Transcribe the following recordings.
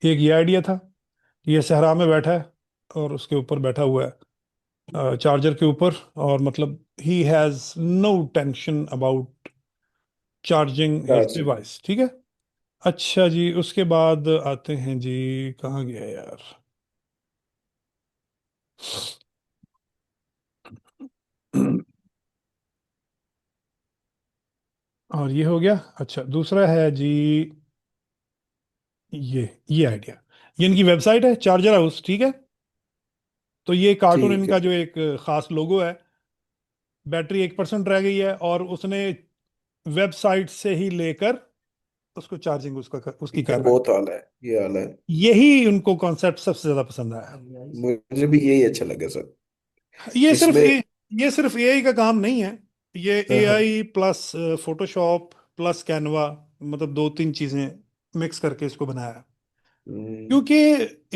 एक ये आइडिया था, ये सहरा में बैठा है और उसके ऊपर बैठा हुआ है चार्जर के ऊपर, और मतलब ही has no tension about charging his charging. Device, ठीक है। अच्छा जी, उसके बाद आते हैं जी, कहाँ गया यार। और ये हो गया। अच्छा, दूसरा है जी, ये आइडिया, ये इनकी वेबसाइट है चार्जर हाउस, ठीक है। तो ये कार्टून ठीक है। इनका जो एक खास लोगो है, बैटरी 1% रह गई है, और उसने वेबसाइट से ही लेकर उसको चार्जिंग उसकी ये कर रहा है। बहुत आला है, ये आला है। यही उनको कॉन्सेप्ट सबसे ज्यादा पसंद आया। मुझे भी यही अच्छा लगा सर। ये सिर्फ इसमें। ये सिर्फ एआई का काम नहीं है। ये हाँ हाँ। AI plus Photoshop plus Canva, मतलब दो तीन चीजें मिक्स करके इसको बनाया है। हम्म, क्योंकि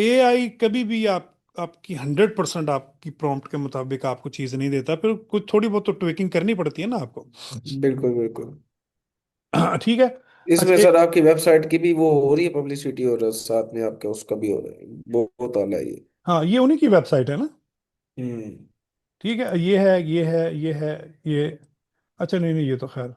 एआई कभी भी आपकी 100% आपकी प्रॉम्प्ट के मुताबिक आपको चीज नहीं देता, फिर कुछ थोड़ी बहुत तो ट्विकिंग करनी पड़ती है ना आपको। बिल्कुल बिल्कुल। ठीक है। इसमें अच्छा सर आपकी वेबसाइट की भी वो हो रही है पब्लिसिटी, और साथ में आपके उसका भी हो रहा है, बहुत आला है ये। हाँ, ये उन्हीं की वेबसाइट है ना। हम्म। ठीक है, ये है ये। अच्छा, नहीं नहीं, ये तो खैर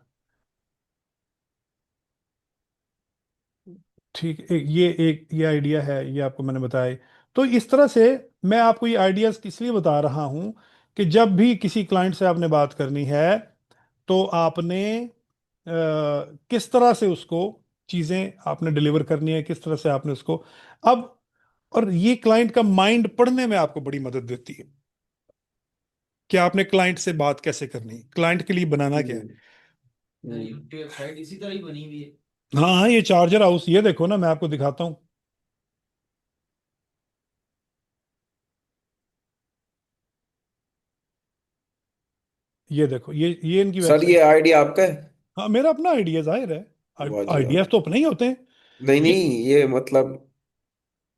ठीक, ये आइडिया है, ये आपको मैंने बताया। तो इस तरह से मैं आपको ये आइडियाज इसलिए बता रहा हूं कि जब भी किसी क्लाइंट से आपने बात करनी है, तो आपने किस तरह से उसको चीजें आपने डिलीवर करनी है, किस तरह से आपने उसको अब, और ये क्लाइंट का माइंड पढ़ने में आपको बड़ी मदद देती है कि आपने क्लाइंट से बात कैसे करनी है, क्लाइंट के लिए बनाना क्या है। हम्म। वेबसाइट इसी तरह ही बनी हुई है। हाँ हाँ, ये चार्जर हाउस, ये देखो ना, मैं आपको दिखाता हूँ। ये देखो, ये इनकी सर ये वेबसाइट। आइडिया आपका है? हाँ, मेरा अपना आइडिया, जाहिर है। वाह जी वाह। आइडियाज तो अपने ही होते हैं। नहीं ये नहीं, ये मतलब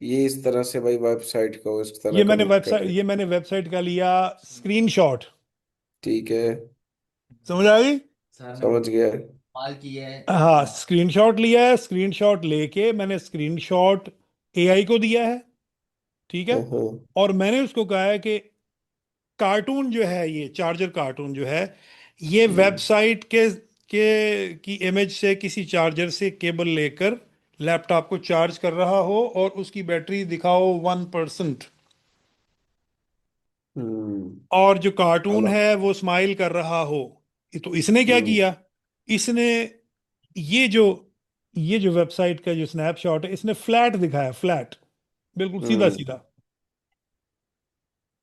ये इस तरह से भाई वेबसाइट को इस तरह ये मैंने कनेक्ट कर वेबसाइट रहे ये हैं। मैंने वेबसाइट का लिया स्क्रीनशॉट। ठीक है। समझ आ गई। सर ने समझ गया। कमाल की है। हाँ, स्क्रीनशॉट लिया है, स्क्रीनशॉट लेके मैंने स्क्रीनशॉट एआई को दिया है, ठीक है। हाँ हाँ। और मैंने उसको कहा है कि कार्टून जो है, ये चार्जर कार्टून जो है, ये हम्म वेबसाइट के की इमेज से किसी चार्जर से केबल लेकर लैपटॉप को चार्ज कर रहा हो, और उसकी बैटरी दिखाओ 1%, हम्म। और जो कार्टून अलग। है वो स्माइल कर रहा हो। तो इसने क्या हम्म किया, इसने ये जो ये जो वेबसाइट का जो स्नैपशॉट है, इसने फ्लैट दिखाया, फ्लैट, बिल्कुल सीधा हम्म। सीधा।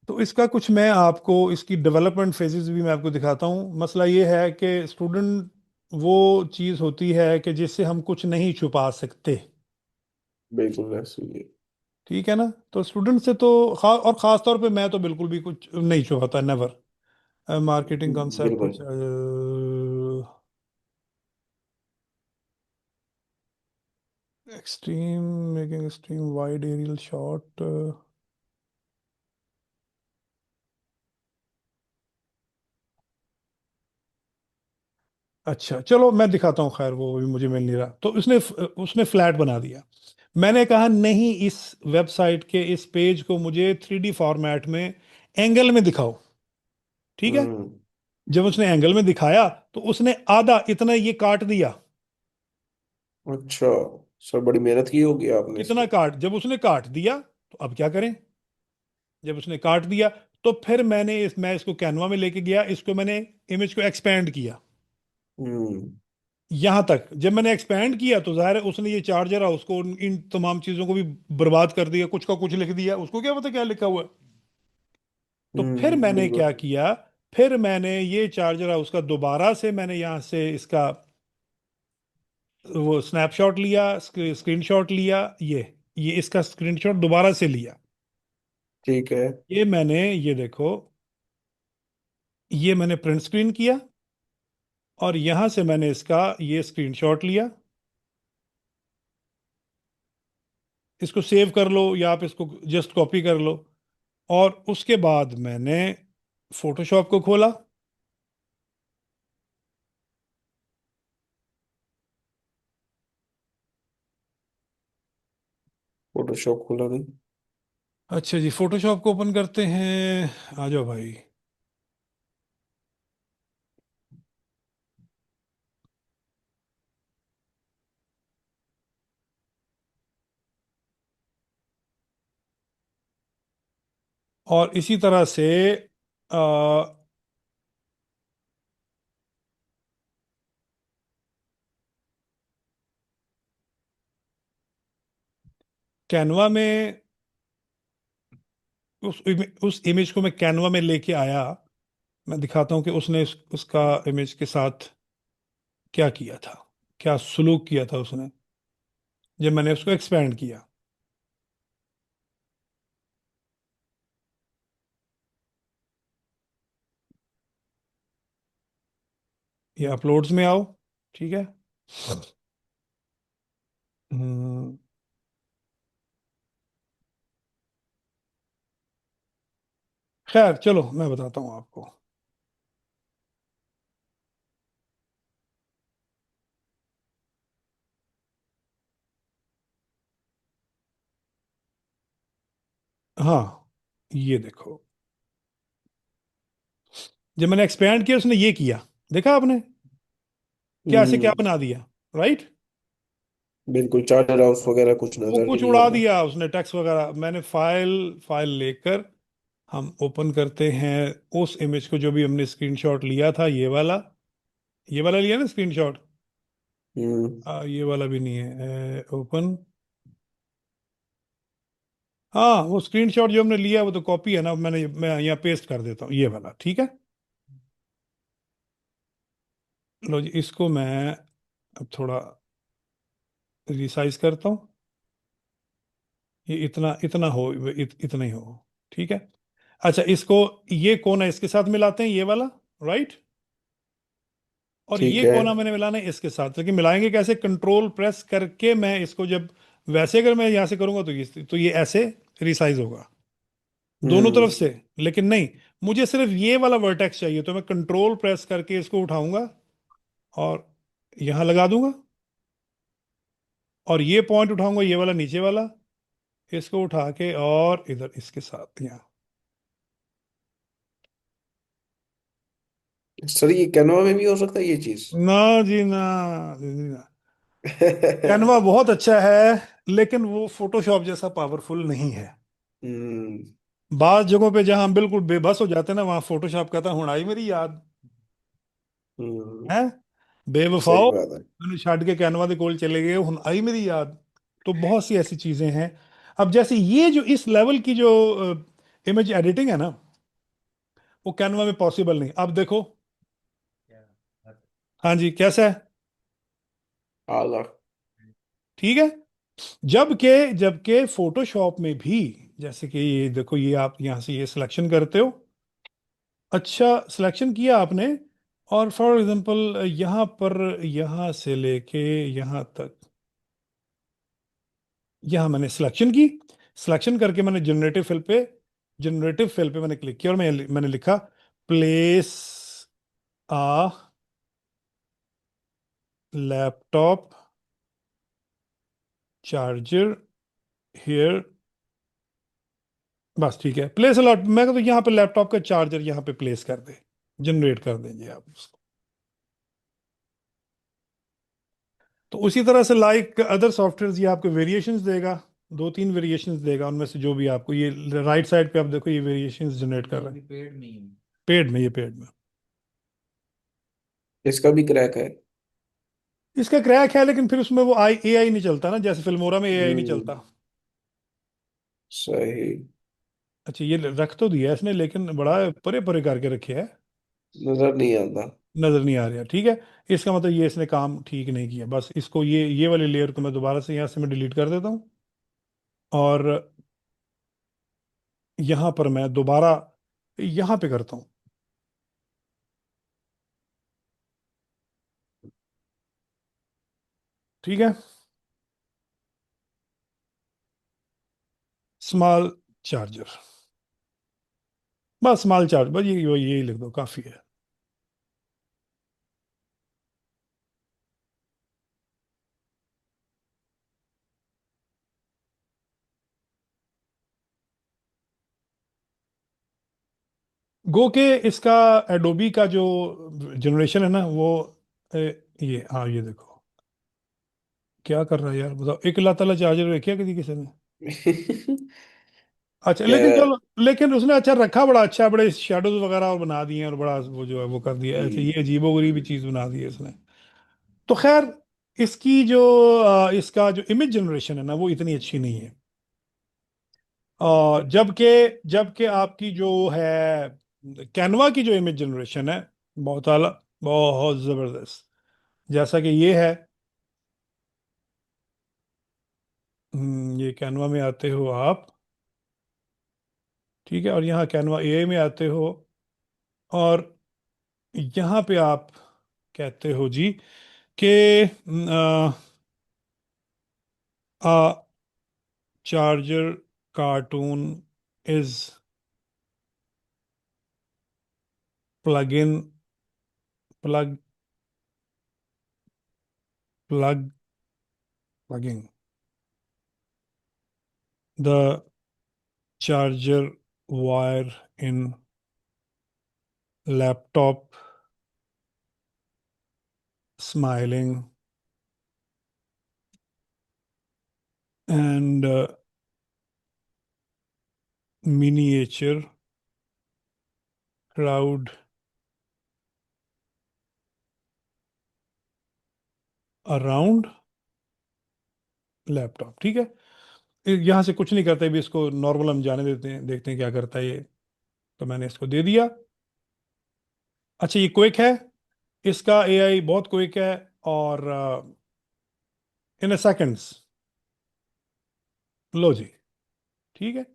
तो इसका कुछ मैं आपको इसकी डेवलपमेंट फेजेस भी मैं आपको दिखाता हूँ। मसला ये है कि स्टूडेंट वो चीज़ होती है कि जिससे हम कुछ नहीं छुपा सकते, बिल्कुल ऐसे ही है। ठीक है ना। तो स्टूडेंट से तो और ख़ास तौर पे मैं तो बिल्कुल भी कुछ नहीं छुपाता, नेवर। मार्केटिंग कॉन्सेप्ट बिल्कुल। कुछ extreme, making extreme wide aerial shot. अच्छा चलो, मैं दिखाता हूँ, खैर वो भी मुझे मिल नहीं रहा। तो उसने उसने फ्लैट बना दिया। मैंने कहा नहीं, इस वेबसाइट के इस पेज को मुझे 3D फॉर्मेट में एंगल में दिखाओ, ठीक है। हम्म। जब उसने एंगल में दिखाया, तो उसने आधा इतना ये काट दिया। अच्छा। सर बड़ी मेहनत की होगी आपने इस कितना पे। काट, जब उसने काट दिया, तो अब क्या करें। जब उसने काट दिया, तो फिर मैं इसको कैनवा में लेके गया, इसको मैंने इमेज को एक्सपेंड किया। हम्म यहां तक जब मैंने एक्सपेंड किया, तो जाहिर है उसने ये चार्जर है उसको इन तमाम चीजों को भी बर्बाद कर दिया, कुछ का कुछ लिख दिया, उसको क्या पता क्या लिखा हुआ है। तो फिर मैंने क्या बिल्कुल। किया, फिर मैंने ये चार्जर है उसका दोबारा से मैंने यहां से इसका वो स्नैपशॉट लिया, स्क्रीनशॉट लिया, ये इसका स्क्रीनशॉट दोबारा से लिया। ठीक है। ये मैंने, ये देखो, ये मैंने प्रिंट स्क्रीन किया, और यहां से मैंने इसका ये स्क्रीनशॉट लिया। इसको सेव कर लो, या आप इसको जस्ट कॉपी कर लो। और उसके बाद मैंने फोटोशॉप को खोला। फोटोशॉप खुला नहीं। अच्छा जी, फोटोशॉप को ओपन करते हैं। आ जाओ भाई। और इसी तरह से कैनवा में उस इमेज को मैं कैनवा में लेके आया। मैं दिखाता हूँ कि उसने उसका इमेज के साथ क्या किया था, क्या सलूक किया था उसने जब मैंने उसको एक्सपेंड किया। ये अपलोड्स में आओ। ठीक है। हम्म, खैर चलो मैं बताता हूँ आपको। हाँ, ये देखो, जब मैंने एक्सपेंड किया उसने ये किया। देखा आपने क्या से क्या हम्म। बना दिया? राइट। बिल्कुल, चार्टर हाउस वगैरह कुछ वो नजर ही कुछ नहीं उड़ा आता। दिया उसने, टेक्स्ट वगैरह। मैंने फाइल फाइल लेकर हम ओपन करते हैं उस इमेज को जो भी हमने स्क्रीनशॉट लिया था, ये वाला लिया ना स्क्रीनशॉट। हम्म। ये वाला भी नहीं है ओपन। हाँ, वो स्क्रीनशॉट जो हमने लिया वो तो कॉपी है ना, मैं यहाँ पेस्ट कर देता हूँ ये वाला। ठीक है। लो जी, इसको मैं अब थोड़ा रिसाइज करता हूँ। ये इतना इतना हो, इतना ही हो। ठीक है। अच्छा, इसको, ये कोना इसके साथ मिलाते हैं, ये वाला। राइट। और ठीक ये है। कोना मैंने मिलाना है इसके साथ, लेकिन मिलाएंगे कैसे? कंट्रोल प्रेस करके मैं इसको जब, वैसे अगर मैं यहां से करूंगा तो ये ऐसे रिसाइज होगा दोनों हम्म। तरफ से। लेकिन नहीं, मुझे सिर्फ ये वाला वर्टेक्स चाहिए, तो मैं कंट्रोल प्रेस करके इसको उठाऊंगा और यहां लगा दूंगा। और ये पॉइंट उठाऊंगा, ये वाला नीचे वाला, इसको उठा के और इधर इसके साथ यहाँ। सर, ये कैनवा में भी हो सकता है ये चीज? ना जी ना, जी ना। कैनवा बहुत अच्छा है, लेकिन वो फोटोशॉप जैसा पावरफुल नहीं है। हम्म। बास जगहों पे जहां हम बिल्कुल बेबस हो जाते हैं ना, वहां फोटोशॉप कहता है, हुण आई मेरी याद हम्म। है। सही बेवफाओ, बात है। मैंने छੱਡ के कैनवा के कोल चले गए, हुण आई मेरी याद। तो बहुत सी ऐसी चीजें हैं। अब जैसे ये जो इस लेवल की जो इमेज एडिटिंग है ना, वो कैनवा में पॉसिबल नहीं। अब देखो। हाँ जी, कैसा है? आला। ठीक है। जबकि फोटोशॉप में भी, जैसे कि ये देखो, ये आप यहां से ये सिलेक्शन करते हो। अच्छा, सिलेक्शन किया आपने, और फॉर एग्जांपल यहाँ पर, यहाँ से लेके यहाँ तक, यहाँ मैंने सिलेक्शन की। सिलेक्शन करके मैंने जनरेटिव फिल पे मैंने क्लिक किया, और मैंने लिखा place a laptop charger here. बस ठीक है, प्लेस अलॉट। मैं तो यहाँ पे लैपटॉप का चार्जर यहाँ पे प्लेस कर दे, जनरेट कर देंगे आप उसको। तो उसी तरह से लाइक अदर सॉफ्टवेयर, ये आपको वेरिएशंस देगा, दो तीन वेरिएशंस देगा, उनमें से जो भी आपको, ये राइट साइड पे आप देखो, ये वेरिएशंस जनरेट कर ये रहा है। अभी पेड नहीं है। पेड में। इसका भी क्रैक है? इसका क्रैक है, लेकिन फिर उसमें वो एआई नहीं चलता ना, जैसे फिल्मोरा में एआई नहीं हम्म। चलता। सही। अच्छा, ये रख तो दिया है इसने, लेकिन बड़ा परे परे करके रखे है, नजर नहीं आता। नजर नहीं आ रहा। ठीक है। इसका मतलब ये इसने काम ठीक नहीं किया। बस इसको, ये वाली लेयर को मैं दोबारा से यहाँ से मैं डिलीट कर देता हूँ, और यहाँ पर मैं दोबारा यहाँ पे करता हूँ। ठीक है। स्मॉल चार्जर, बस स्मॉल चार्ज, बस यही लिख दो, काफी है। गो के इसका एडोबी का जो जनरेशन है ना वो ए, ये हाँ ये देखो क्या कर रहा है यार, बताओ। एक अल्लाह ताला चार्जर रखा किसी किसी ने? अच्छा, क्या? लेकिन चलो, लेकिन उसने अच्छा रखा, बड़ा अच्छा, बड़े शेडोज वगैरह और बना दिए हैं, और बड़ा वो जो है वो कर दिया, ऐसे ये अजीबोगरीब चीज बना दी है इसने। तो खैर, इसकी जो इसका जो इमेज जनरेशन है ना वो इतनी अच्छी नहीं है। और जबकि जबकि आपकी जो है कैनवा की जो इमेज जनरेशन है, बहुत आला, बहुत जबरदस्त। जैसा कि ये है, ये कैनवा में आते हो आप, ठीक है, और यहाँ कैनवा एआई में आते हो, और यहाँ पे आप कहते हो जी कि charger cartoon is plug in plug plug plugging the charger wire in laptop smiling and miniature crowd around laptop, ठीक है। यहाँ से कुछ नहीं करते भी, इसको नॉर्मल हम जाने देते हैं, देखते हैं क्या करता है ये। तो मैंने इसको दे दिया। अच्छा, ये क्विक है, इसका एआई बहुत क्विक है, और इन अ सेकंड्स, लो जी, ठीक है।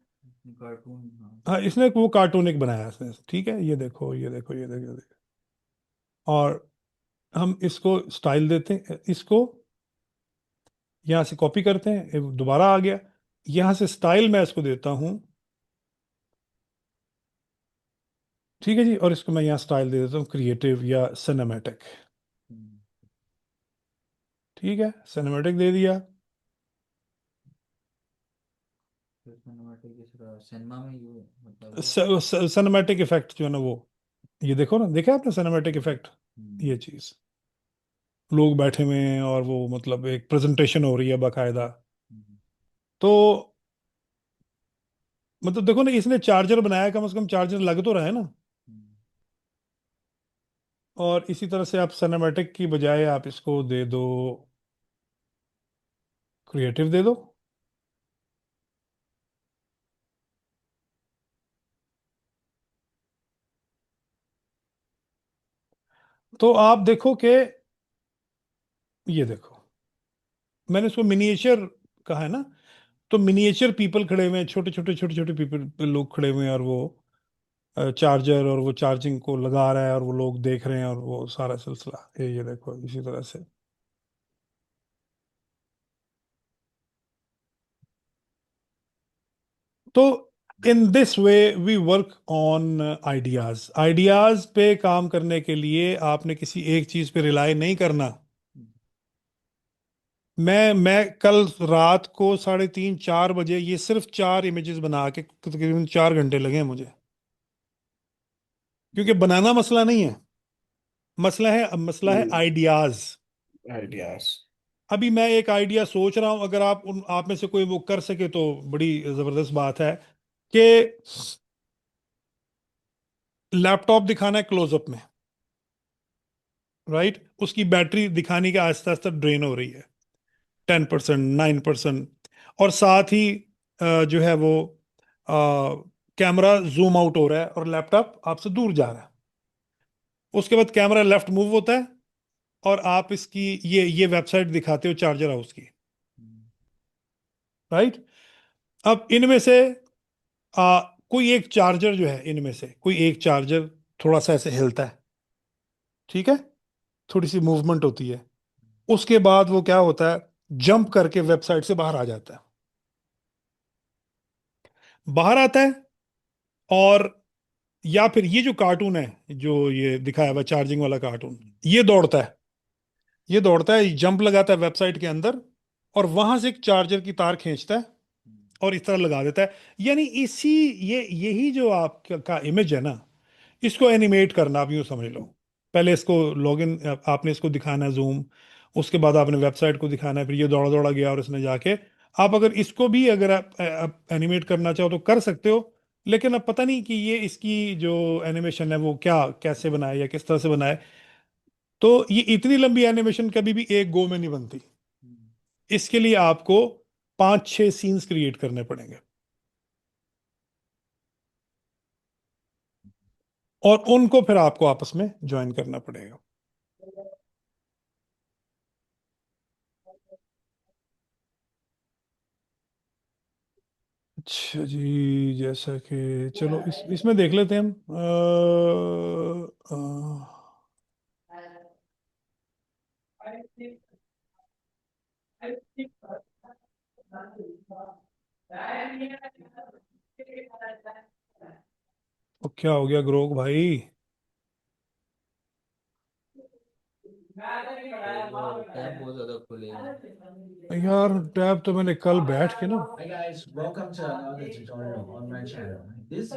कार्टून, हाँ। हाँ, इसने वो कार्टूनिक बनाया है इसने, ठीक है, ये देखो ये देखो ये देखो, ये देखो। और हम इसको स्टाइल देते हैं, इसको यहाँ से कॉपी करते हैं, ये दोबारा आ गया। यहाँ से स्टाइल मैं इसको देता हूँ, ठीक है जी, और इसको मैं यहाँ स्टाइल दे देता हूँ क्रिएटिव या सिनेमैटिक, हम्म, ठीक है, सिनेमैटिक दे दिया। फिर सिनेमैटिक इस तरह सिनेमा में ये मतलब वो। सिनेमैटिक इफेक्ट जो है ना वो, ये देखो ना, देखा आपने सिनेमैटिक इफेक्ट? हम्म, ये चीज, लोग बैठे हुए हैं और वो मतलब एक प्रेजेंटेशन हो रही है बाकायदा। हम्म, तो मतलब देखो ना, इसने चार्जर बनाया, कम से कम चार्जर लग तो रहा है ना। हम्म, और इसी तरह से आप सिनेमैटिक की बजाय आप इसको दे दो क्रिएटिव, दे दो। तो आप देखो कि ये देखो, मैंने इसको मिनिएचर कहा है ना, तो मिनिएचर पीपल खड़े हुए हैं, छोटे छोटे छोटे छोटे पीपल, लोग खड़े हुए हैं, और वो चार्जर और वो चार्जिंग को लगा रहा है, और वो लोग देख रहे हैं, और वो सारा सिलसिला ये देखो इसी तरह से। तो in this way we work on ideas. Ideas पे काम करने के लिए आपने किसी एक चीज पे रिलाई नहीं करना। हम्म, मैं कल रात को 3:30 4 बजे ये सिर्फ 4 इमेजेस बना के तकरीबन 4 घंटे लगे हैं मुझे, क्योंकि बनाना मसला नहीं है, मसला है आइडियाज। आइडियाज। अभी मैं एक आइडिया सोच रहा हूं, अगर आप में से कोई वो कर सके तो बड़ी जबरदस्त बात है, कि लैपटॉप दिखाना है क्लोजअप में, राइट, उसकी बैटरी दिखाने के आहिस्ता आहिस्ता ड्रेन हो रही है, 10%, 9%, और साथ ही जो है वो कैमरा जूम आउट हो रहा है, और लैपटॉप आपसे दूर जा रहा है। उसके बाद कैमरा लेफ्ट मूव होता है, और आप इसकी ये वेबसाइट दिखाते हो चार्जर हाउस की, हम्म, राइट। अब इनमें से कोई एक चार्जर जो है, इनमें से कोई एक चार्जर थोड़ा सा ऐसे हिलता है, ठीक है, थोड़ी सी मूवमेंट होती है, उसके बाद वो क्या होता है, जंप करके वेबसाइट से बाहर आ जाता है, बाहर आता है। और या फिर ये जो कार्टून है, जो ये दिखाया हुआ चार्जिंग वाला कार्टून, ये दौड़ता है, ये दौड़ता है, जंप लगाता है वेबसाइट के अंदर, और वहां से एक चार्जर की तार खींचता है, हम्म, और इस तरह लगा देता है। यानी इसी, यही जो आपका इमेज है ना, इसको एनिमेट करना, आप यूँ समझ लो। पहले इसको लॉगिन, आपने इसको दिखाना है जूम, उसके बाद आपने वेबसाइट को दिखाना है, फिर ये दौड़ा दौड़ा गया और इसने जाके, आप अगर इसको भी अगर आप एनिमेट करना चाहो तो कर सकते हो। लेकिन अब पता नहीं कि ये इसकी जो एनिमेशन है वो क्या कैसे बनाए या किस तरह से बनाए। तो ये इतनी लंबी एनिमेशन कभी भी एक गो में नहीं बनती। हम्म, इसके लिए आपको 5-6 सीन्स क्रिएट करने पड़ेंगे, और उनको फिर आपको आपस में ज्वाइन करना पड़ेगा। अच्छा जी, जैसा कि चलो इसमें देख लेते हैं हम। वो क्या हो गया ग्रोक भाई? वो टैब बहुत ज्यादा खुले हैं। यार टैब तो मैंने कल बैठ के ना, Hi guys, welcome to another tutorial on my channel. This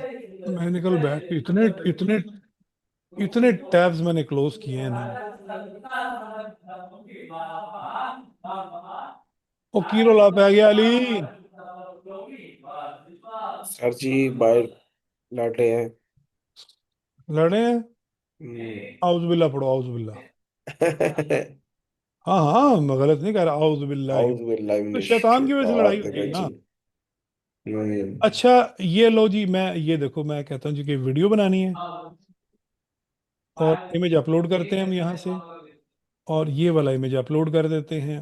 मैंने कल बैठ के इतने इतने इतने टैब्स मैंने क्लोज किए हैं ना। ओ की रोला पै गया अली? सर जी बाहर लाटे हैं। लड़े हैं? हम्म। आउज़ बिल्ला पढ़ो, आउज़ बिल्ला। हाँ हाँ, मैं गलत नहीं कह रहा, आउज़ बिल्ला। आउज़ बिल्लाहि तो मिनश शैतान की वजह से लड़ाई शैतानिर होती है ना। रजीम। हम्म। अच्छा, ये लो जी, मैं ये देखो, मैं कहता हूँ जी कि वीडियो बनानी है, और इमेज अपलोड करते हैं हम यहाँ से, और ये वाला इमेज अपलोड कर देते हैं,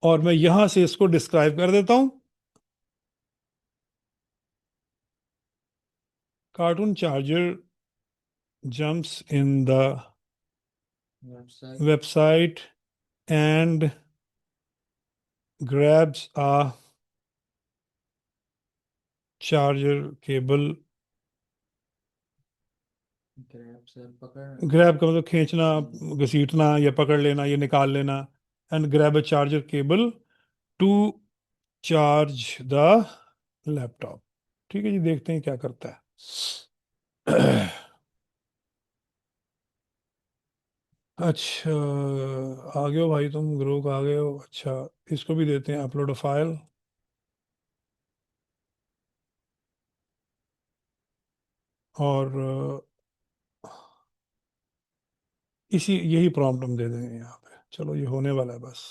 और मैं यहाँ से इसको डिस्क्राइब कर देता हूँ। Cartoon charger jumps in the website. website and grabs a charger cable। Grab से पकड़। ग्रैब का मतलब खींचना, घसीटना या पकड़ लेना या निकाल लेना। And grab a charger cable to charge the laptop. ठीक है जी, देखते हैं क्या करता है। अच्छा, आ गए हो भाई तुम, ग्रुप आ गए हो। अच्छा, इसको भी देते हैं अपलोड फाइल, और इसी यही प्रॉम्प्ट हम दे देंगे यहाँ पे। चलो, ये होने वाला है बस।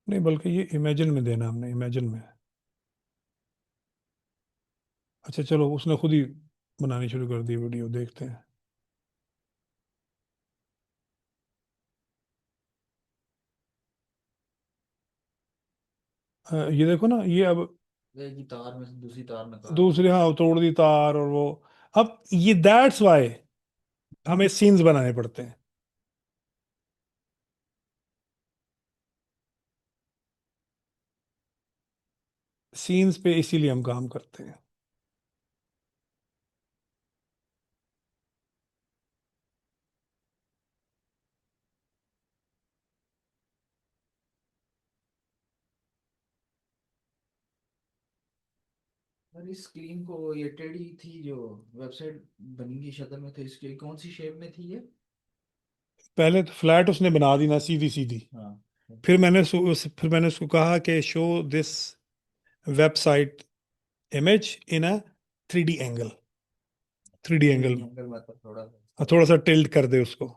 नहीं, बल्कि ये इमेजिन में देना हमने, इमेजिन में। अच्छा चलो, उसने खुद ही बनानी शुरू कर दी वीडियो, देखते हैं। ये देखो ना, ये अब एक ही तार में से दूसरी तार निकाल दी। दूसरे, हाँ, तोड़ दी तार, और वो, अब ये दैट्स वाई हमें सीन्स बनाने पड़ते हैं। सीन्स पे इसीलिए हम काम करते हैं। और इस स्क्रीन को ये टेढ़ी थी जो वेबसाइट बनी की शक्ल में थी, इसकी कौन सी शेप में थी ये? पहले तो फ्लैट उसने बना दी ना, सीधी सीधी। हाँ। फिर मैंने उसको कहा कि show this website image in a 3D angle, 3D टेढ़ी एंगल। एंगल मतलब थोड़ा सा। थोड़ा सा टिल्ट कर दे उसको।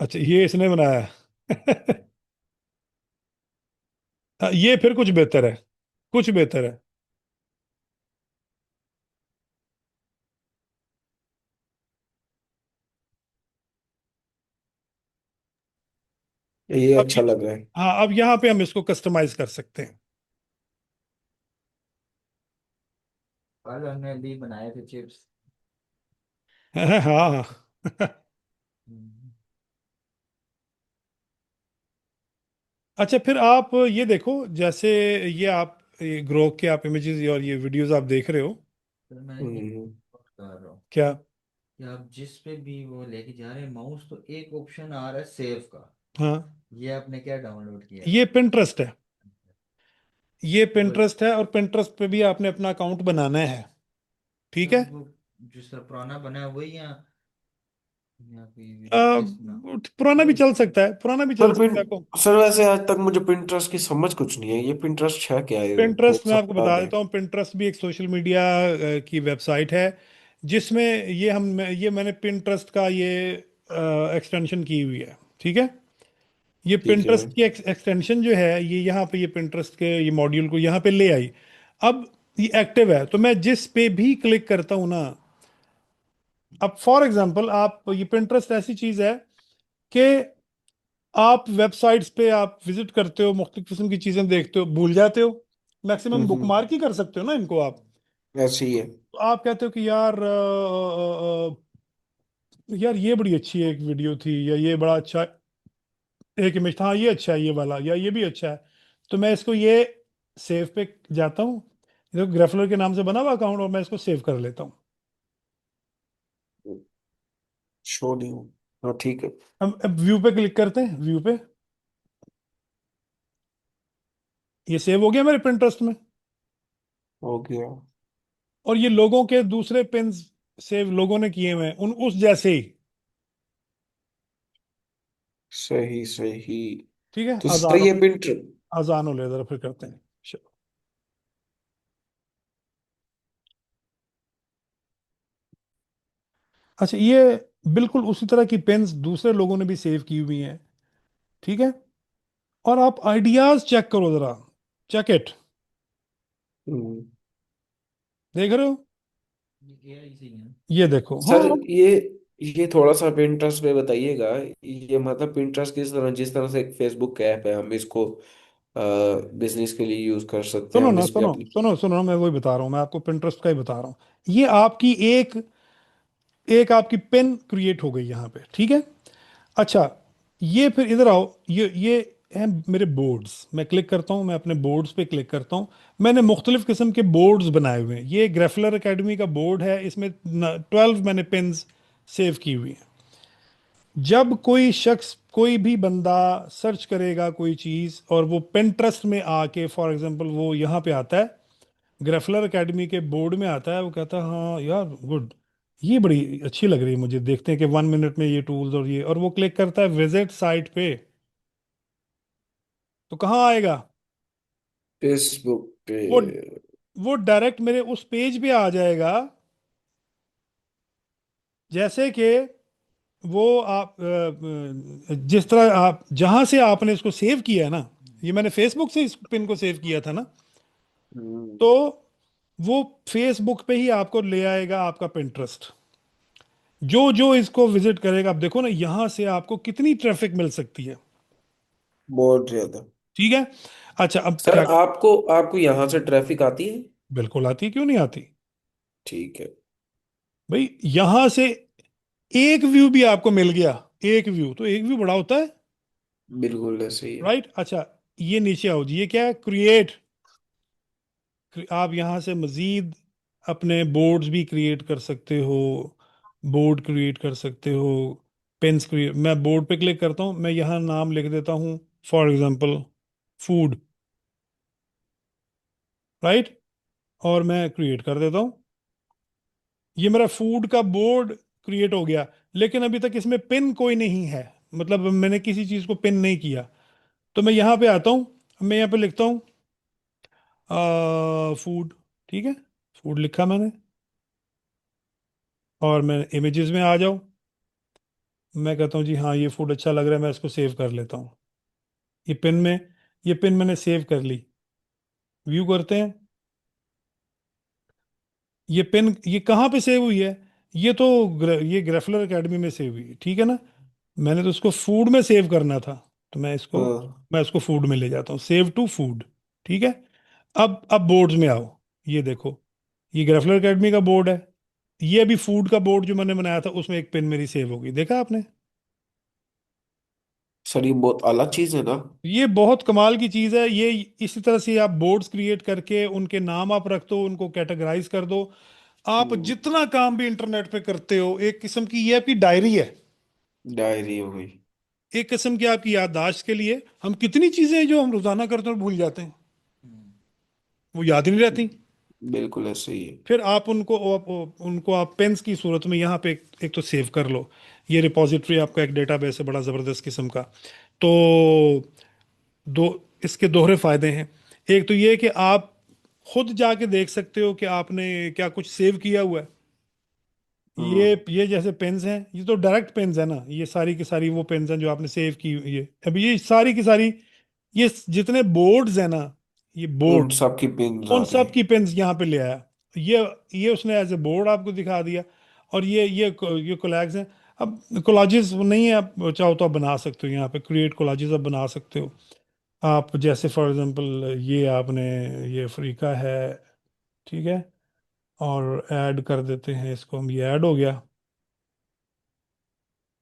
अच्छा, ये इसने बनाया। ये फिर कुछ बेहतर है, कुछ बेहतर है। ये अब अच्छा लग रहा है। हाँ, अब यहाँ पे हम इसको कस्टमाइज कर सकते हैं। कल हमने भी बनाए थे चिप्स। हाँ। अच्छा, फिर आप ये देखो, जैसे ये आप, ये ग्रोक के आप इमेजेस और ये वीडियोस आप देख रहे हो। फिर मैं ये हम्म। कर रहा हूँ क्या? कि आप जिस पे भी वो लेके जा रहे हैं माउस, तो एक ऑप्शन आ रहा है सेव का। हाँ, ये आपने क्या डाउनलोड किया है? ये पिंटरेस्ट है। ये वो पिंटरेस्ट है और पिंटरेस्ट पे भी आपने अपना अकाउंट बनाना है। ठीक क्या है। वो जिस तरह पुराना बना है वही, या कोई अ, रिप्लेस ना? पुराना भी वही। चल सकता है, पुराना भी चल सर सकता पिन है आपको। सर वैसे आज तक मुझे पिंटरेस्ट की समझ कुछ नहीं है, ये पिंटरेस्ट है क्या, ये पिंटरेस्ट थोड़ा मैं सा आपको बता बता दें। देता हूँ। पिंटरेस्ट भी एक सोशल मीडिया की वेबसाइट है, जिसमें ये मैंने पिंटरेस्ट का ये एक्सटेंशन की हुई है। ठीक है। ये ठीक है। पिंटरेस्ट की एक्सटेंशन जो है, ये यहाँ पे, ये पिंटरेस्ट के ये मॉड्यूल को यहाँ पे ले आई। अब ये एक्टिव है, तो मैं जिस पे भी क्लिक करता हूँ ना, अब फॉर एग्जांपल आप, ये पिंटरेस्ट ऐसी चीज है कि आप वेबसाइट्स पे आप विजिट करते हो, मुख्तलिफ किस्म की चीजें देखते हो, भूल जाते हो। मैक्सिमम हम्म। बुकमार्क ही कर सकते हो ना इनको आप। ऐसे ही है। तो आप कहते हो कि यार यार ये बड़ी अच्छी एक वीडियो थी, या ये बड़ा अच्छा एक इमेज था, हाँ ये अच्छा है ये वाला, या ये भी अच्छा है। तो मैं इसको ये सेव पे जाता हूँ, देखो ग्रेफलर के नाम से बना हुआ अकाउंट, और मैं इसको सेव कर लेता हूँ। शो नहीं हूँ। हाँ ठीक है। अब व्यू पे क्लिक करते हैं, व्यू पे, ये सेव हो गया मेरे पिंटरेस्ट में। हो गया। और ये लोगों के दूसरे पिन्स सेव लोगों ने किए हुए हैं उन उस जैसे ही। सही सही। ठीक है। तो सर अजान ये हो, पिंटर अजान हो ले जरा, फिर करते हैं। चलो। अच्छा, ये बिल्कुल उसी तरह की पेन्स दूसरे लोगों ने भी सेव की हुई हैं। ठीक है। और आप आइडियाज चेक करो जरा, चेक इट। हम्म। देख रहे हो? ये AI से ही है। ये देखो, सर हाँ। ये थोड़ा सा पिंटरेस्ट पे बताइएगा। ये मतलब पिंटरेस्ट किस तरह, जिस तरह से एक फेसबुक का ऐप है, हम इसको बिजनेस के लिए यूज कर सकते हैं, सुनो हम ना, इस पे सुनो सुनो सुनो, मैं वही बता रहा हूँ, मैं आपको पिंटरेस्ट का ही बता रहा हूँ। ये आपकी एक एक आपकी पेन क्रिएट हो गई यहाँ पे। ठीक है। अच्छा, ये फिर इधर आओ, ये हैं मेरे बोर्ड्स। मैं क्लिक करता हूँ, मैं अपने बोर्ड्स पे क्लिक करता हूँ। मैंने मुख्तलिफ किस्म के बोर्ड्स बनाए हुए हैं। ये ग्रेफलर एकेडमी का बोर्ड है, इसमें 12 मैंने पेन्स सेव की हुई हैं। जब कोई शख्स, कोई भी बंदा सर्च करेगा कोई चीज़, और वो पिंटरेस्ट में आके, फॉर एग्जांपल वो यहाँ पे आता है, ग्रेफलर एकेडमी के बोर्ड में आता है, वो कहता है हाँ यार गुड, ये बड़ी अच्छी लग रही है मुझे, देखते हैं कि 1 मिनट में ये टूल्स और ये, और वो क्लिक करता है विजिट साइट पे, तो कहाँ आएगा? फेसबुक पे। वो वो डायरेक्ट मेरे उस पेज पे आ जाएगा। जैसे कि वो आप जिस तरह आप जहां से आपने इसको सेव किया है ना, ये मैंने फेसबुक से इस पिन को सेव किया था ना, हम्म। तो वो फेसबुक पे ही आपको ले आएगा आपका पिंटरेस्ट। जो जो इसको विजिट करेगा, आप देखो ना यहां से आपको कितनी ट्रैफिक मिल सकती है। बहुत ज्यादा। ठीक है। अच्छा, अब सर क्या? आपको आपको यहाँ से ट्रैफिक आती है? बिल्कुल आती है, क्यों नहीं आती? ठीक है। भाई यहां से एक व्यू भी आपको मिल गया, एक व्यू, तो एक व्यू बड़ा होता है। बिल्कुल ऐसे ही है। राइट। अच्छा, ये नीचे आओ जी, ये क्या है? क्रिएट। आप यहां से मजीद अपने बोर्ड्स भी क्रिएट कर सकते हो, बोर्ड क्रिएट कर सकते हो, पेन्स क्रिएट। मैं बोर्ड पे क्लिक करता हूं, मैं यहां नाम लिख देता हूं, फॉर एग्जांपल फूड। राइट। और मैं क्रिएट कर देता हूं, ये मेरा फूड का बोर्ड क्रिएट हो गया। लेकिन अभी तक इसमें पिन कोई नहीं है, मतलब मैंने किसी चीज को पिन नहीं किया। तो मैं यहाँ पे आता हूँ, मैं यहाँ पे लिखता हूँ फूड। ठीक है, फूड लिखा मैंने, और मैं इमेजेस में आ जाऊँ, मैं कहता हूँ जी हाँ ये फूड अच्छा लग रहा है, मैं इसको सेव कर लेता हूँ। ये पिन में, ये पिन मैंने सेव कर ली। व्यू करते हैं, ये पिन ये कहाँ पे सेव हुई है? ये तो ये ग्रेफलर एकेडमी में सेव हुई है। ठीक है ना। मैंने तो इसको फूड में सेव करना था, तो हाँ। मैं इसको फूड में ले जाता हूँ, सेव टू फूड। ठीक है। अब बोर्ड्स में आओ, ये देखो, ये ग्रेफलर एकेडमी का बोर्ड है, ये अभी फूड का बोर्ड जो मैंने बनाया था उसमें एक पिन मेरी सेव होगी, देखा आपने? सर ये बहुत अलग चीज है ना। ये बहुत कमाल की चीज़ है ये। इसी तरह से आप बोर्ड्स क्रिएट करके उनके नाम आप रख दो, उनको कैटेगराइज कर दो। आप जितना काम भी इंटरनेट पे करते हो, एक किस्म की ये आपकी डायरी है, डायरी हो गई। एक किस्म की आपकी याददाश्त के लिए। हम कितनी चीजें हैं जो हम रोजाना करते हैं और भूल जाते हैं, वो याद ही नहीं रहती। बिल्कुल ऐसे ही है। फिर आप उनको आप पेन्स की सूरत में यहाँ पे एक तो सेव कर लो। ये रिपॉजिटरी आपका एक डेटाबेस है बड़ा ज़बरदस्त किस्म का। तो दो इसके दोहरे फायदे हैं। एक तो ये कि आप खुद जाके देख सकते हो कि आपने क्या कुछ सेव किया हुआ है। हम्म। ये जैसे पेन्स हैं, ये तो डायरेक्ट पेन्स है ना, ये सारी की सारी वो पेन्स हैं जो आपने सेव की हुई है। अभी ये सारी की सारी, ये जितने बोर्ड्स हैं ना, ये उन बोर्ड, सब की पिन उन आ गई। सब की पेन्स यहाँ पे ले आया। ये उसने एज ए बोर्ड आपको दिखा दिया। और ये कोलैग्स हैं। अब कोलाजेस नहीं है, आप चाहो तो आप बना सकते हो, यहाँ पे क्रिएट कोलाजेस आप बना सकते हो। आप जैसे फॉर एग्जांपल ये आपने, ये अफ्रीका है, ठीक है, और ऐड कर देते हैं इसको हम, ये ऐड हो गया।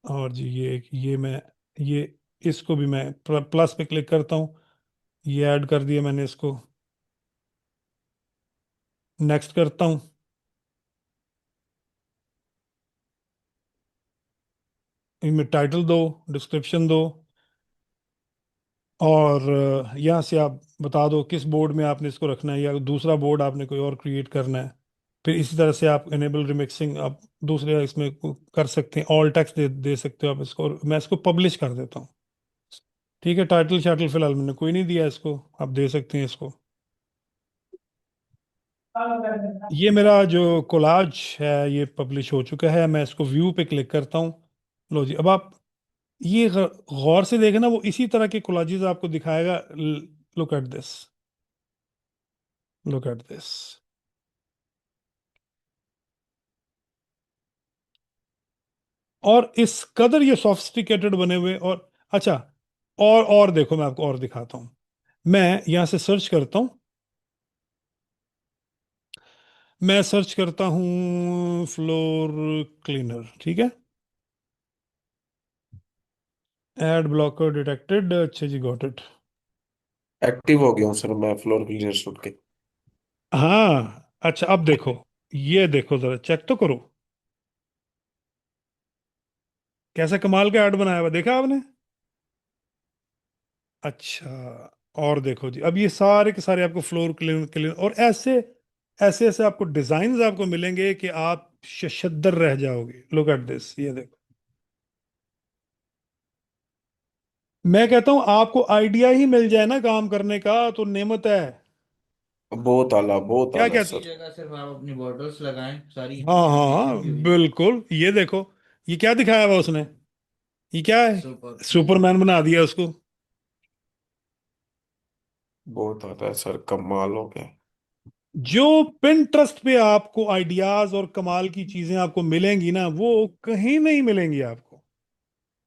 और जी ये मैं, ये इसको भी मैं प्लस पे क्लिक करता हूँ, ये ऐड कर दिया मैंने इसको। नेक्स्ट करता हूँ। इनमें टाइटल दो, डिस्क्रिप्शन दो, और यहाँ से आप बता दो किस बोर्ड में आपने इसको रखना है, या दूसरा बोर्ड आपने कोई और क्रिएट करना है। फिर इसी तरह से आप इनेबल रिमिक्सिंग आप दूसरे इसमें कर सकते हैं, ऑल टेक्स्ट दे सकते हो आप इसको। और मैं इसको पब्लिश कर देता हूँ। ठीक है, टाइटल शाइटल फिलहाल मैंने कोई नहीं दिया इसको, आप दे सकते हैं इसको। ये मेरा जो कोलाज है ये पब्लिश हो चुका है। मैं इसको व्यू पे क्लिक करता हूँ। लो जी, अब आप ये गौर से देखें ना, वो इसी तरह के कोलाजेस आपको दिखाएगा। Look at this, look at this. और इस कदर ये सॉफिस्टिकेटेड बने हुए। और अच्छा, और देखो मैं आपको और दिखाता हूँ। मैं यहां से सर्च करता हूँ, मैं सर्च करता हूँ फ्लोर क्लीनर, ठीक है। एड ब्लॉकर डिटेक्टेड, अच्छा जी, गॉट इट। एक्टिव हो गया हूँ सर मैं फ्लोर क्लीनर सुट के। हाँ अच्छा, अब देखो, ये देखो जरा चेक तो करो, कैसा कमाल का ऐड बनाया हुआ, देखा आपने। अच्छा, और देखो जी, अब ये सारे के सारे आपको फ्लोर क्लीन क्लीन, और ऐसे ऐसे ऐसे आपको डिजाइन आपको मिलेंगे कि आप शद्दर रह जाओगे। लुक एट दिस, ये देखो। मैं कहता हूं आपको आइडिया ही मिल जाए ना काम करने का तो नेमत है। बहुत क्या आला कहते की सर। जगह सिर्फ आप अपनी बॉर्डर्स लगाएं, सारी हाँ हाँ इम्प्लीमेंटेशन हाँ, भी हुई। बिल्कुल, ये देखो, ये क्या दिखाया हुआ उसने, ये क्या है, सुपर। सुपरमैन बना दिया उसको। बहुत आता है सर, कमाल हो गया। जो पिंटरेस्ट पे आपको आइडियाज और कमाल की चीजें आपको मिलेंगी ना, वो कहीं नहीं मिलेंगी आपको।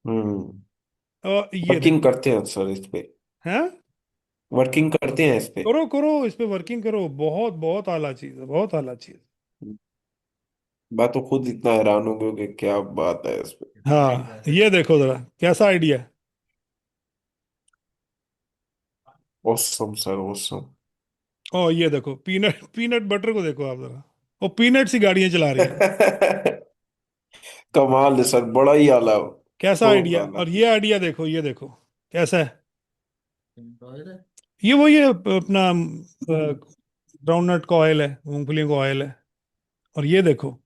हम्म। ये वर्किंग देखो, करते हैं सर इस पे। हैं, वर्किंग करते हैं इस पे। करो करो, इस पे वर्किंग करो, बहुत बहुत आला चीज है, बहुत आला चीज। मैं तो खुद इतना हैरान हो गया कि क्या बात है इस पे। सही हाँ, बात है। ये देखो जरा कैसा आइडिया है। Awesome sir awesome. और ये देखो पीनट पीनट बटर को देखो आप जरा, वो पीनट सी गाड़ियां चला रही है। कमाल है सर, बड़ा ही आला। कैसा बहुत आइडिया, आला। और ये आइडिया देखो, ये देखो कैसा है। एम्प्लॉयर है। ये वही है अपना ग्राउंडनट का ऑयल है, मूंगफली का ऑयल है। और ये देखो,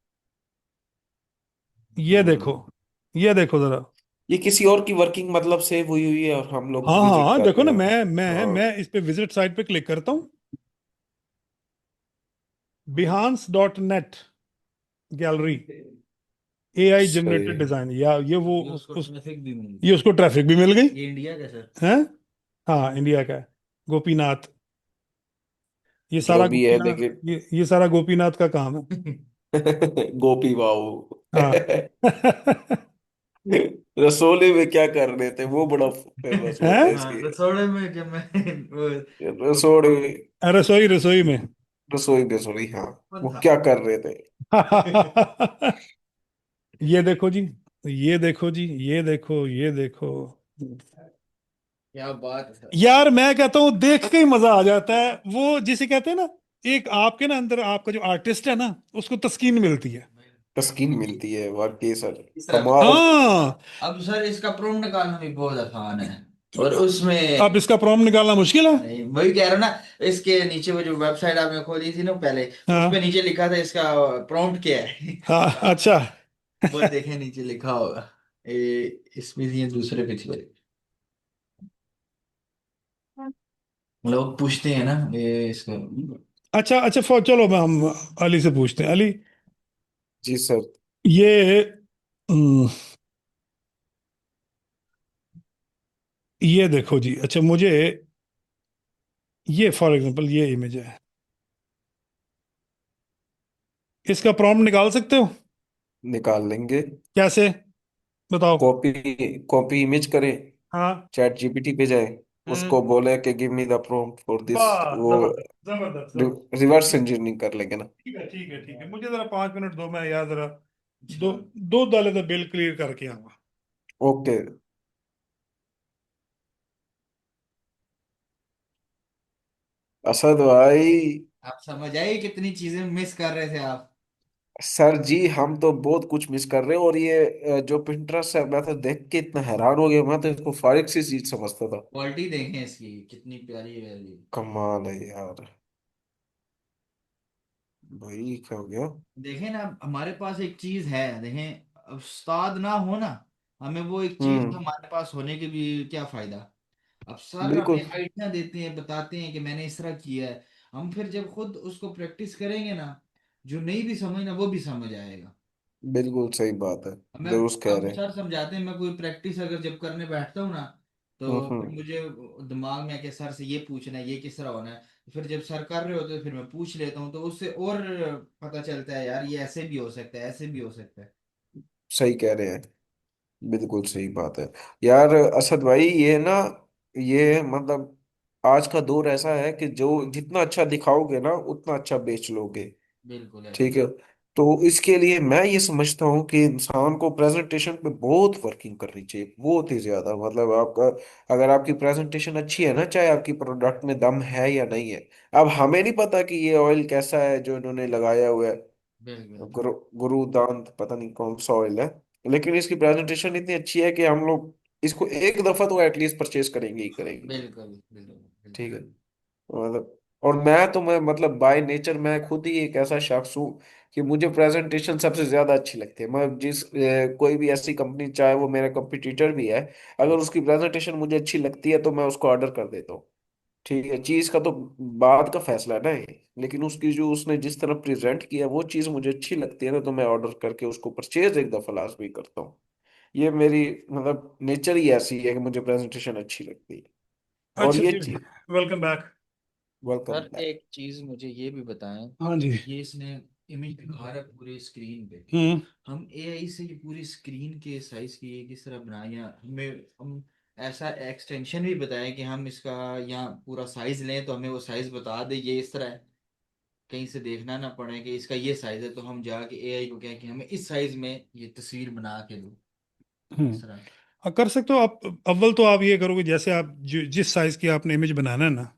ये देखो, हम्म। ये देखो जरा। ये किसी और की वर्किंग मतलब सेव हुई हुई है और हम लोग हाँ हाँ विजिट हाँ, कर देखो रहे ना, हैं। मैं हाँ। इस पे विजिट साइट पे क्लिक करता हूँ। behance.net गैलरी, एआई सही जनरेटेड है। डिजाइन, या ये वो ये उसको ट्रैफिक भी मिल ये गई। उसको ट्रैफिक भी मिल गई ये इंडिया का सर। है। हाँ, इंडिया का है, गोपीनाथ। ये जो सारा भी है गोपीनाथ, लेकिन। ये सारा गोपीनाथ का काम है। गोपी बाबू। हाँ रसोली में क्या कर रहे थे वो बड़ा फेमस हुआ था हैं, हाँ, इसकी। रसोड़े में जब मैं वो रसोड़ी। रसोई रसोई में रसोई में सॉरी, हाँ। कौन वो था? क्या कर रहे थे। ये देखो जी, ये देखो जी, ये देखो, ये देखो। क्या बात है सर। यार मैं कहता हूँ देख के ही मजा आ जाता है, वो जिसे कहते हैं ना, एक आपके ना अंदर आपका जो आर्टिस्ट है ना, उसको तस्कीन मिलती है। तस्कीन मिलती है वाकई सर। इस तरह कमाल। हाँ। अब सर इसका प्रोम निकालना भी बहुत आसान है, और उसमें अब इसका प्रॉम्प्ट निकालना मुश्किल है। नहीं, वही कह रहा हूं ना। इसके नीचे वो जो वेबसाइट आपने खोली थी ना पहले, उस पे हाँ नीचे लिखा था इसका प्रॉम्प्ट क्या है। हाँ अच्छा। वो देखें नीचे लिखा होगा। इसमें ये दूसरे पे थी। लोग पूछते हैं ना ये इसको। अच्छा अच्छा, चलो मैं हम अली से पूछते हैं। अली, जी सर। ये हम्म, ये देखो जी। अच्छा, मुझे ये फॉर एग्जांपल ये इमेज है, इसका प्रॉम्प्ट निकाल सकते हो? निकाल लेंगे। कैसे, बताओ। कॉपी कॉपी इमेज करें, हाँ। चैट जीपीटी पे जाए, हम्म। उसको बोले कि give me the prompt for this, वाह, वो जबरदस्त जबरदस्त जबरदस्त। रिवर्स इंजीनियरिंग कर लेंगे ना। ठीक है ठीक है ठीक है, मुझे जरा 5 मिनट दो, मैं यार जरा अच्छा। दो दो डाले तो बिल क्लियर करके आऊंगा। ओके। असद भाई। आप समझ आए कितनी चीजें मिस कर रहे थे आप। सर जी हम तो बहुत कुछ मिस कर रहे हैं, और ये जो पिंटरेस्ट है, मैं तो देख के इतना हैरान हो गया, मैं तो इसको फारिग सी चीज समझता था। क्वालिटी देखें इसकी कितनी प्यारी है। कमाल है यार। भाई क्या हो गया। देखें ना, हमारे पास एक चीज है, देखें अब उस्ताद ना हो ना, हमें वो एक चीज हम्म। हमारे पास होने के भी क्या फायदा। अब सर बिल्कुल। हमें आइडिया देते हैं, बताते हैं कि मैंने इस तरह किया है। हम फिर जब खुद उसको प्रैक्टिस करेंगे ना, जो नहीं भी समझ ना वो भी समझ आएगा बिल्कुल सही बात है। हमें। दुरुस्त कह अब रहे हैं। सर समझाते हैं, मैं कोई प्रैक्टिस अगर जब करने बैठता हूँ ना, तो फिर हम्म। मुझे दिमाग में आके सर से ये पूछना है, ये किस तरह होना है। फिर जब सर कर रहे होते हैं फिर मैं पूछ लेता हूँ, तो उससे और पता चलता है यार ये ऐसे भी हो सकता है, ऐसे भी हो सकता है। सही कह रहे हैं। बिल्कुल सही बात है। यार असद भाई ये ना, ये मतलब आज का दौर ऐसा है कि जो जितना अच्छा दिखाओगे ना उतना अच्छा बेच लोगे। बिल्कुल ऐसे ठीक ही। है। तो इसके लिए मैं ये समझता हूँ कि इंसान को प्रेजेंटेशन पे बहुत वर्किंग करनी चाहिए, बहुत ही ज्यादा। मतलब आपका, अगर आपकी प्रेजेंटेशन अच्छी है ना, चाहे आपकी प्रोडक्ट में दम है या नहीं है। अब हमें नहीं पता कि ये ऑयल कैसा है जो इन्होंने लगाया हुआ है, बिल्कुल गुरु दांत पता नहीं कौन सा ऑयल है, लेकिन इसकी प्रेजेंटेशन इतनी अच्छी है कि हम लोग इसको एक दफा तो एटलीस्ट परचेज करेंगे ही करेंगे। बिल्कुल बिल्कुल ठीक है। बिल्कुल। मतलब, और मैं मतलब बाय नेचर मैं खुद ही एक ऐसा शख्स हूँ कि मुझे प्रेजेंटेशन सबसे ज्यादा अच्छी लगती है। मैं कोई भी ऐसी कंपनी, चाहे वो मेरा कंपटीटर भी है, अगर उसकी प्रेजेंटेशन मुझे अच्छी लगती है तो मैं उसको ऑर्डर कर देता हूँ। ठीक है, चीज का तो बाद का फैसला है ना ये, लेकिन उसकी जो उसने जिस तरह प्रेजेंट किया वो चीज मुझे अच्छी लगती है ना, तो मैं ऑर्डर करके उसको परचेज एक दफा लाजमी करता हूँ। ये मेरी मतलब नेचर ही ऐसी है कि मुझे प्रेजेंटेशन अच्छी लगती है। और अच्छा ये जी, चीज। Welcome back. Welcome sir back. एक चीज मुझे ये भी बताएं, हाँ जी। ये इसने इमेज दिखा रहा है पूरे स्क्रीन पे। हम्म। हम एआई से ये पूरी स्क्रीन के साइज की ये किस तरह बनाए, या हमें हम ऐसा एक्सटेंशन भी बताएं कि हम इसका यहाँ पूरा साइज लें तो हमें वो साइज बता दे ये इस तरह है, कहीं से देखना ना पड़े कि इसका ये साइज है, तो हम जाके एआई को कहें कि हमें इस साइज में ये तस्वीर बना के दो, हम्म। इस तरह। कर सकते हो आप। अव्वल तो आप ये करोगे, जैसे आप जिस साइज की आपने इमेज बनाना है ना,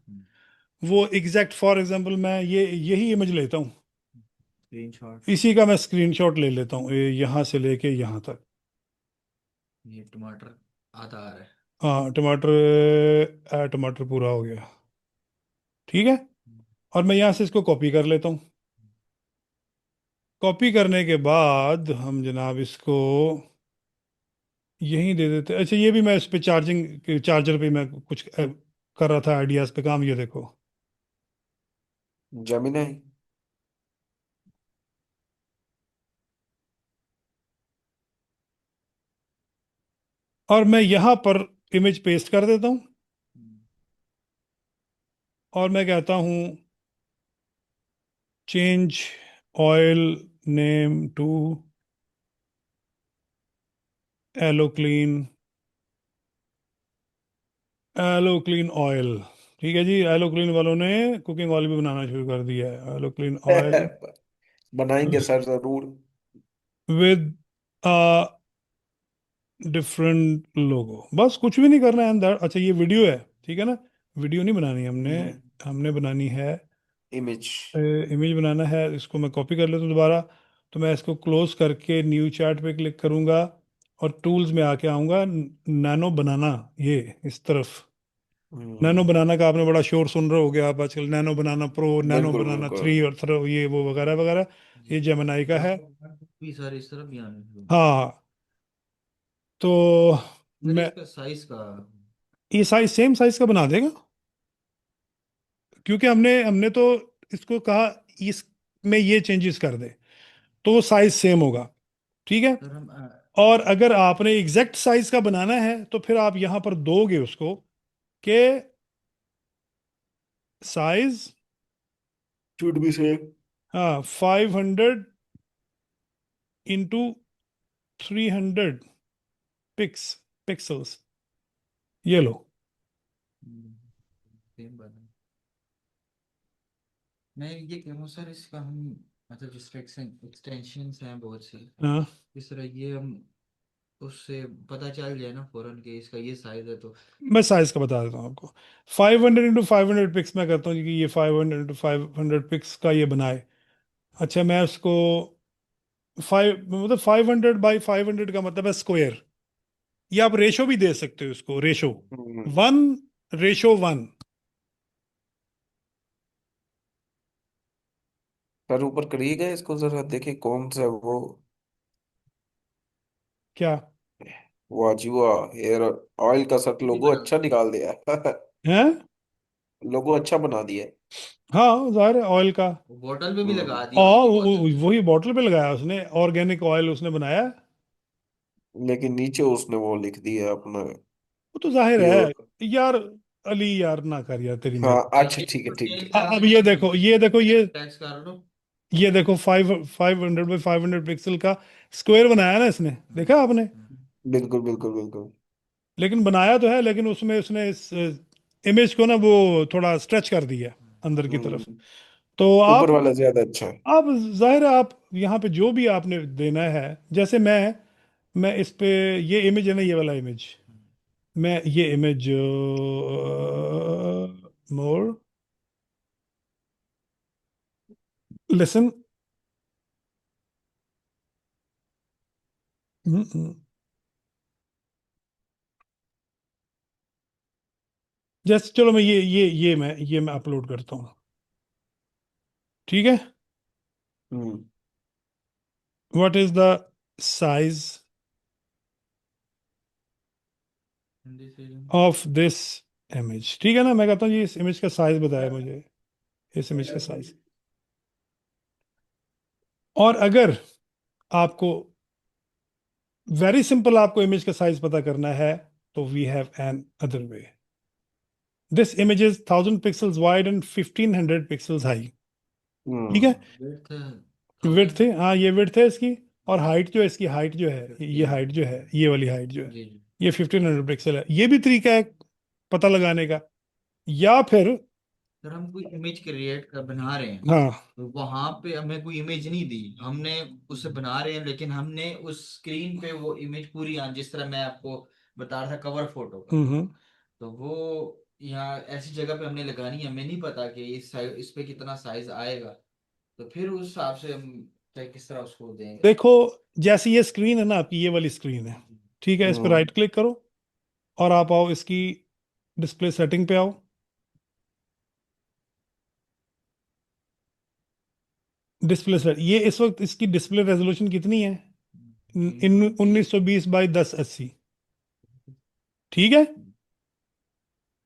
वो एग्जैक्ट फॉर एग्जांपल मैं ये यही इमेज लेता हूँ, स्क्रीनशॉट। इसी का मैं स्क्रीनशॉट ले लेता हूँ, यहाँ से लेके यहाँ तक। ये टमाटर आधा आ रहा है। हाँ, टमाटर, टमाटर पूरा हो गया। ठीक है। और मैं यहाँ से इसको कॉपी कर लेता हूँ। कॉपी करने के बाद हम जनाब इसको यहीं दे देते। अच्छा, ये भी मैं इस पे चार्जर पे मैं कुछ कर रहा था आइडियाज पे काम, ये देखो। जमीन और मैं यहाँ पर इमेज पेस्ट कर देता हूँ, और मैं कहता हूँ change oil name to aloe clean, aloe clean oil. ठीक है जी, एलो क्लीन वालों ने कुकिंग ऑयल भी बनाना शुरू कर दिया है, एलो क्लीन ऑयल बनाएंगे सर जरूर। विद डिफरेंट लोगो। बस कुछ भी नहीं करना है अंदर। अच्छा, ये वीडियो है, ठीक है ना? वीडियो नहीं बनानी हमने। हम्म। हमने बनानी है इमेज। इमेज बनाना है, इसको मैं कॉपी कर लेता हूँ दोबारा। तो मैं इसको क्लोज करके न्यू चैट पे क्लिक करूंगा और टूल्स में आके आऊंगा, नैनो बनाना, ये इस तरफ। नैनो हम्म। बनाना का आपने बड़ा शोर सुन रहे होगे आप आजकल, नैनो बनाना प्रो, नैनो बिल्कुल बनाना बिल्कुल। 3 और थ्रो, ये वो वगैरह वगैरह। जी। ये जेमिनाई का है। भी सारे इस तरफ भी आने लगे। हाँ। तो सर मैं इसका साइज का। ये साइज सेम साइज का बना देगा, क्योंकि हमने हमने तो इसको कहा इसमें ये चेंजेस कर दे, तो वो साइज सेम होगा। ठीक है। सर हम और अगर आपने एग्जैक्ट साइज का बनाना है तो फिर आप यहां पर दोगे उसको कि साइज, शुड बी से। हाँ, 500 इंटू 300 पिक्सल्स, ये लो। सेम बना। मैं ये कह रहा हूँ सर, इसका हम मतलब जिस एक्सटेंशंस हैं बहुत सी, हाँ, इस तरह ये हम उससे पता चल जाए ना फौरन कि इसका ये साइज है तो। मैं साइज का बता देता हूँ आपको। 500 इंटू 500 पिक्स मैं करता हूँ कि ये 500 इंटू 500 पिक्स का ये बनाए। अच्छा, मैं उसको 500 बाई 500 का मतलब है स्क्वायर। या आप रेशो भी दे सकते हो इसको, रेशो हम्म। 1:1। सर ऊपर करिएगा इसको जरा, देखिए कौन सा वो। क्या वाह जी वाह, हेयर ऑयल का सर नहीं लोगो बना, अच्छा निकाल दिया। है? लोगो अच्छा बना दिया। हाँ, जाहिर है ऑयल का। बोतल पे भी लगा दिया हम्म। और ये बोतल पे। वही बॉटल पे लगाया उसने, ऑर्गेनिक ऑयल उसने बनाया। लेकिन नीचे उसने वो लिख दिया अपना वो तो जाहिर है प्योर। यार। अली यार, ना कर यार, तेरी हाँ मेहरबानी। अच्छा, ठीक है तो ठीक चेंज है। करना अब है ये हम देखो, ये देखो, टैक्स कर लो। ये देखो 500 बाई 500 पिक्सल का स्क्वायर बनाया ना इसने, देखा आपने? बिल्कुल बिल्कुल बिल्कुल। लेकिन बनाया तो है, लेकिन उसमें उसने इस इमेज को ना वो थोड़ा स्ट्रेच कर दिया अंदर की तरफ। हम्म। तो ऊपर वाला ज्यादा अच्छा है। आप जाहिर है आप यहाँ पे जो भी आपने देना है, जैसे मैं इस पे, ये इमेज है ना, ये वाला इमेज, मैं ये इमेज मोर, लिसन, जैसे चलो मैं ये मैं अपलोड करता हूँ। ठीक है। Hmm. What is the size Hindi से। Of this image? ठीक है ना, मैं कहता हूँ जी इस इमेज का साइज बताया मुझे, इस इमेज का साइज। और अगर आपको वेरी सिंपल आपको इमेज का साइज पता करना है, तो we have another way. This image is 1000 pixels wide and 1500 pixels high. ठीक है। हम्म। Width width 1000। है, हाँ ये विड्थ है इसकी। और हाइट जो है इसकी, हाइट जो है, ये 15। हाइट जो है, ये वाली हाइट जो है, जी जी। ये 1500 पिक्सल है। ये भी तरीका है पता लगाने का। या फिर, सर हम कोई इमेज क्रिएट कर बना रहे हैं, हाँ, तो वहां पे हमें कोई इमेज नहीं दी, हमने उसे बना रहे हैं लेकिन हमने उस स्क्रीन पे वो इमेज पूरी जिस तरह मैं आपको बता रहा था कवर फोटो का, हम्म। तो वो यहाँ ऐसी जगह पे हमने लगानी है, हमें नहीं पता कि इस पे कितना साइज आएगा, तो फिर उस हिसाब से हम चाहे किस तरह उसको देंगे। देखो, जैसे ये स्क्रीन है ना आपकी, ये वाली स्क्रीन है। ठीक है, इस पर हम्म। राइट क्लिक करो और आप आओ इसकी डिस्प्ले सेटिंग पे आओ। डिस्प्ले सेट, ये इस वक्त इसकी डिस्प्ले रेजोल्यूशन कितनी है? इन 1920 बाई 1080। ठीक है।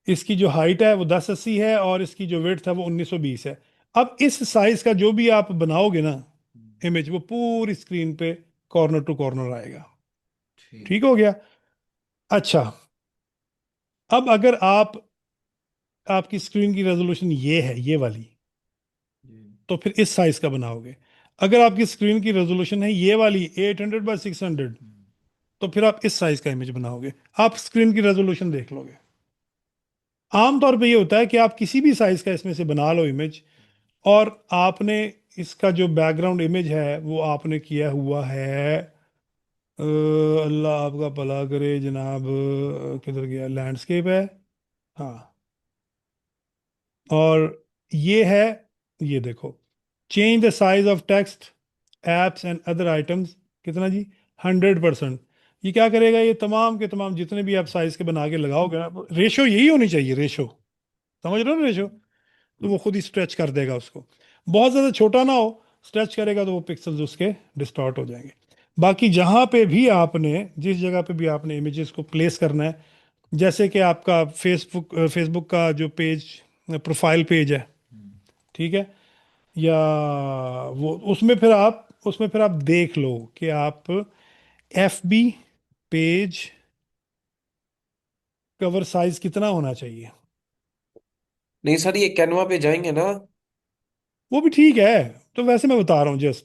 इसकी जो हाइट है वो 1080 है और इसकी जो विड्थ है वो 1920 है। अब इस साइज का जो भी आप बनाओगे ना इमेज, वो पूरी स्क्रीन पे कॉर्नर टू कॉर्नर आएगा। ठीक। ठीक हो गया। अच्छा, अब अगर आपकी स्क्रीन की रेजोल्यूशन ये है, ये वाली, जी। तो फिर इस साइज का बनाओगे। अगर आपकी स्क्रीन की रेजोल्यूशन है ये वाली 800 बाई 600, तो फिर आप इस साइज का इमेज बनाओगे। आप स्क्रीन की रेजोल्यूशन देख लोगे। आमतौर पे ये होता है कि आप किसी भी साइज का इसमें से बना लो इमेज, और आपने इसका जो बैकग्राउंड इमेज है वो आपने किया हुआ है, अल्लाह आपका भला करे जनाब, किधर गया, लैंडस्केप है। हाँ। और ये है ये देखो, change the size of text apps and other items, कितना जी, 100%। ये क्या करेगा, ये तमाम के तमाम जितने भी आप साइज के बना के लगाओगे ना, रेशो यही होनी चाहिए, रेशो, समझ रहे हो ना, रेशो, तो वो खुद ही स्ट्रेच कर देगा उसको। बहुत ज़्यादा छोटा ना हो, स्ट्रेच करेगा तो वो पिक्सल्स उसके डिस्टॉर्ट हो जाएंगे। बाकी जहाँ पे भी आपने, जिस जगह पे भी आपने इमेजेस को प्लेस करना है, जैसे कि आपका फेसबुक का जो पेज, प्रोफाइल पेज है, ठीक है, या वो, उसमें फिर आप देख लो कि आप F B page cover size कितना होना चाहिए। नहीं सर, ये कैनवा पे जाएंगे ना? वो भी ठीक है, तो वैसे मैं बता रहा हूँ जस्ट,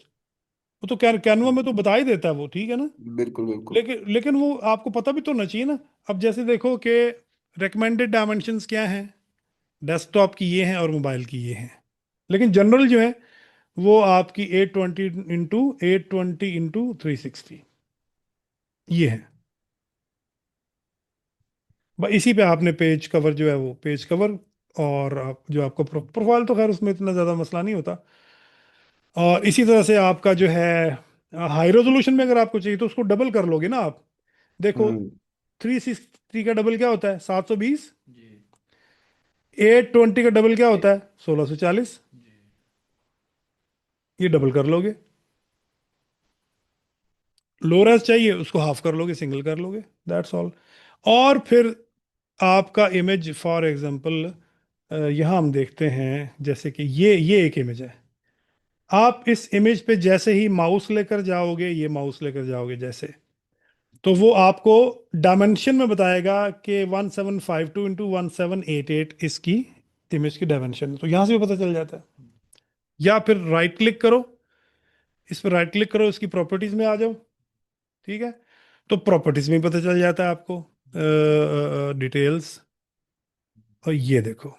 वो तो कैनवा में तो बता ही देता है वो, ठीक है ना। बिल्कुल बिल्कुल। लेकिन वो आपको पता भी तो होना चाहिए ना। अब जैसे देखो कि रिकमेंडेड डायमेंशंस क्या हैं, डेस्कटॉप की ये हैं और मोबाइल की ये हैं, लेकिन जनरल जो है वो आपकी 820 इंटू 360 ये है। बस इसी पे आपने पेज कवर जो है वो पेज कवर, और आप जो आपका प्रोफाइल, तो खैर उसमें इतना ज़्यादा मसला नहीं होता। और इसी तरह से आपका जो है हाई रेजोल्यूशन में अगर आपको चाहिए तो उसको डबल कर लोगे ना आप। देखो, हम्म। 360 का डबल क्या होता है, 720। जी 820 का डबल क्या होता है, 1640। जी। ये डबल कर लोगे। लो रेस चाहिए उसको हाफ कर लोगे, सिंगल कर लोगे, दैट्स ऑल। और फिर आपका इमेज फॉर एग्जांपल, यहाँ हम देखते हैं जैसे कि ये एक इमेज है। आप इस इमेज पे जैसे ही माउस लेकर जाओगे, ये माउस लेकर जाओगे जैसे, तो वो आपको डायमेंशन में बताएगा कि 1752 इंटू 1788 इसकी इमेज की डायमेंशन है, तो यहाँ से भी पता चल जाता है। या फिर राइट क्लिक करो, इस पर राइट क्लिक करो, इसकी प्रॉपर्टीज में आ जाओ, ठीक है, तो प्रॉपर्टीज में पता चल जाता है आपको डिटेल्स। और ये देखो,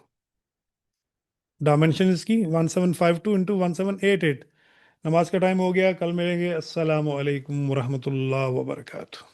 डायमेंशन इसकी 1752 इंटू 1788। नमाज का टाइम हो गया, कल मिलेंगे। अस्सलाम वालेकुम वरहमतुल्लाह वबरकातुह।